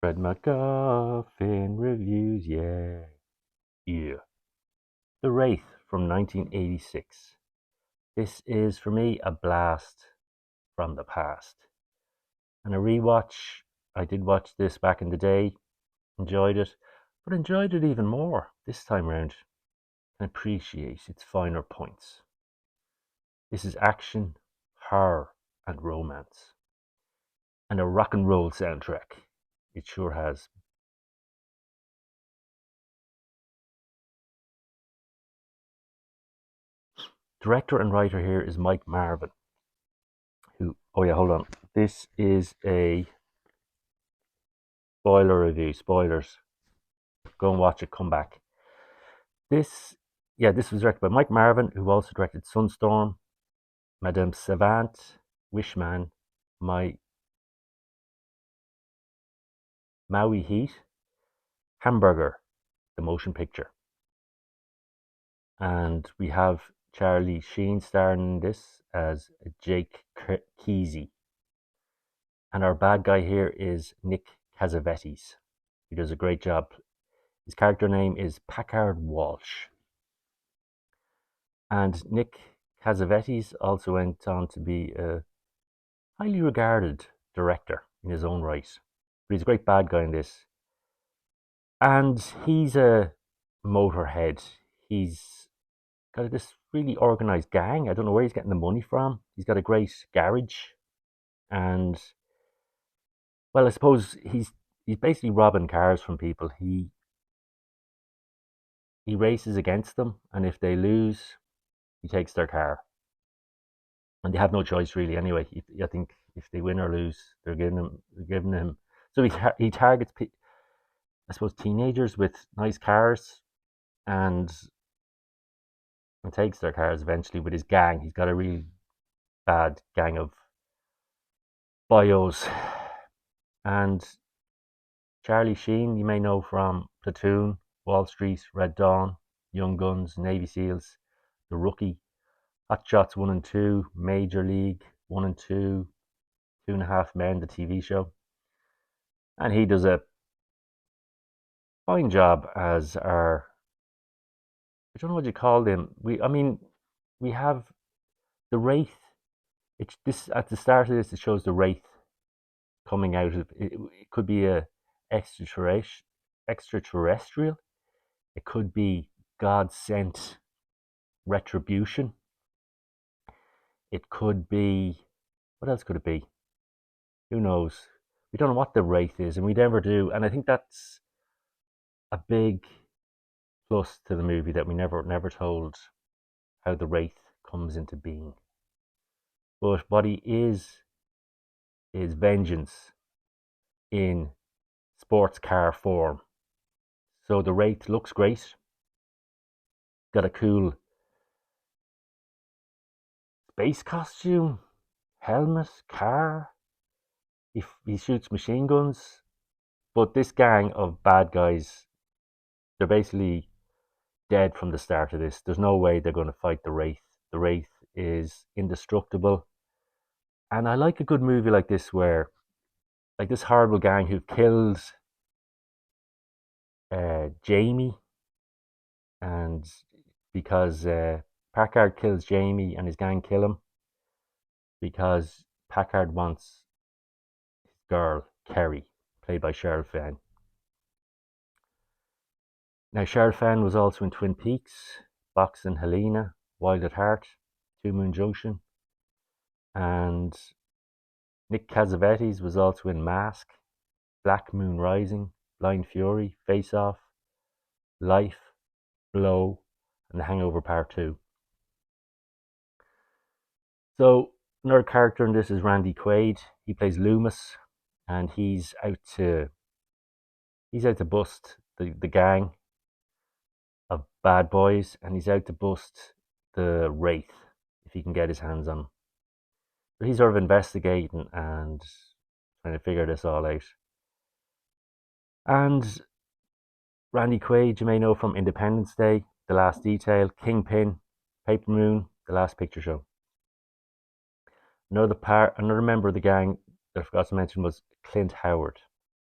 Fred MacGuffin reviews, yeah. Yeah. The Wraith from 1986. This is, for me, a blast from the past. And a rewatch, I did watch this back in the day, enjoyed it, but enjoyed it even more this time round and appreciate its finer points. This is action, horror, and romance. And a rock and roll soundtrack. It sure has. Director and writer here is Mike Marvin, who, oh yeah, hold on. This is a spoiler review. Spoilers. Go and watch it. Come back. This, yeah, this was directed by Mike Marvin, who also directed Sunstorm, Madame Savant, Wishman, My Maui Heat, Hamburger, the motion picture, and we have Charlie Sheen starring in this as Jake Kesey, and our bad guy here is Nick Cassavetes. He does a great job. His character name is Packard Walsh. And Nick Cassavetes also went on to be a highly regarded director in his own right. But he's a great bad guy in this. And he's a motorhead. He's got this really organized gang. I don't know where he's getting the money from. He's got a great garage. And, well, I suppose he's basically robbing cars from people. He races against them, and if they lose, he takes their car. And they have no choice really anyway. I think if they win or lose, they're giving him. So he targets, I suppose, teenagers with nice cars, and takes their cars eventually with his gang. He's got a really bad gang of bios. And Charlie Sheen, you may know from Platoon, Wall Street, Red Dawn, Young Guns, Navy SEALs, The Rookie, Hot Shots 1 and 2, Major League 1 and 2, Two and a Half Men, the TV show. And he does a fine job as our, I don't know what you call them. We have the Wraith. It's this at the start of this. It shows the Wraith coming out of it. It could be a extraterrestrial. It could be God sent retribution. It could be, what else could it be? Who knows? We don't know what the Wraith is, and we never do. And I think that's a big plus to the movie, that we never told how the Wraith comes into being. But what he is vengeance in sports car form. So the Wraith looks great. Got a cool space costume, helmet, car. He shoots machine guns. But this gang of bad guys, they're basically dead from the start of this. There's no way they're going to fight the Wraith. The Wraith is indestructible. And I like a good movie like this, where, like, this horrible gang who killed Jamie, and because Packard kills Jamie and his gang kill him because Packard wants his girl, Kerry, played by Cheryl Fenn. Now, Cheryl Fenn was also in Twin Peaks, Box and Helena, Wild at Heart, Two Moon Junction, and Nick Cassavetes was also in Mask, Black Moon Rising, Blind Fury, Face Off, Life, Blow, and The Hangover Part 2. So another character in this is Randy Quaid. He plays Loomis, and he's out to bust the gang of bad boys, and he's out to bust the Wraith if he can get his hands on him. So he's sort of investigating and trying to figure this all out. And Randy Quaid, you may know from Independence Day, The Last Detail, Kingpin, Paper Moon, The Last Picture Show. Another member of the gang that I forgot to mention was Clint Howard.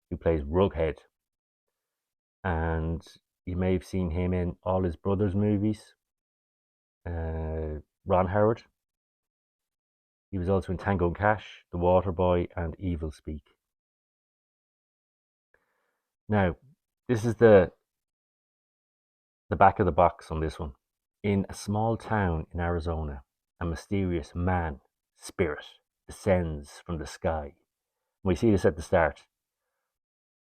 who plays Rughead. And you may have seen him in all his brothers' movies. Ron Howard. He was also in Tango and Cash, The Waterboy, and Evil Speak. Now, this is the back of the box on this one. In a small town in Arizona, a mysterious man spirit descends from the sky. We see this at the start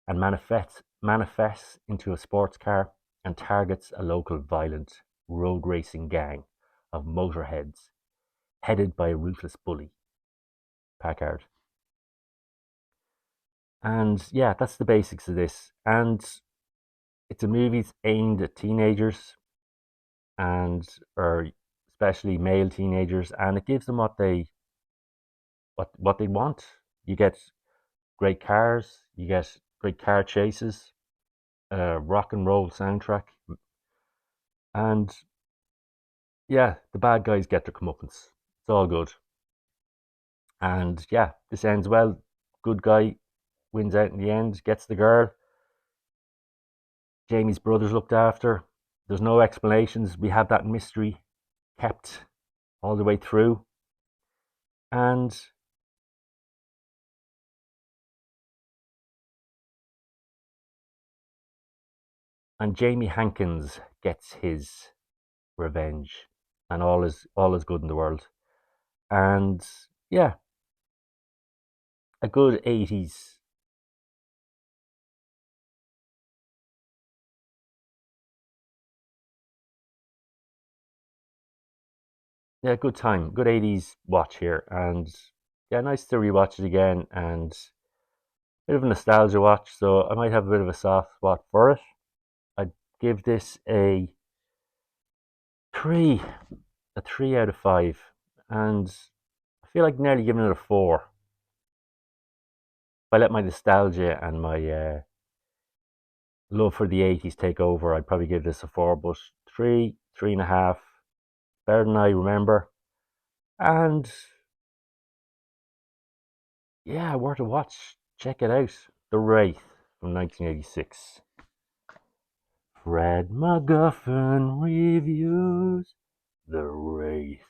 and manifests into a sports car and targets a local violent road racing gang of motorheads headed by a ruthless bully, Packard. And yeah, that's the basics of this. And it's a movie aimed at teenagers and or especially male teenagers, and it gives them what they want. You get great cars, you get great car chases, rock and roll soundtrack, and yeah, the bad guys get their comeuppance. It's all good. And yeah, this ends well. Good guy wins out in the end, gets the girl. Jamie's brother's looked after. There's no explanations. We have that mystery kept all the way through. And Jamie Hankins gets his revenge, and all is good in the world. And yeah, a good 80s. Yeah, good time, good 80s watch here, and yeah, nice to rewatch it again, and a bit of a nostalgia watch. So I might have a bit of a soft spot for it. I'd give this three, a 3 out of 5, and I feel like nearly giving it a 4. If I let my nostalgia and my love for the 80s take over, I'd probably give this a 4, but 3.5, better than I remember. And yeah, worth a watch. Check it out. The Wraith from 1986. Fred MacGuffin reviews The Wraith.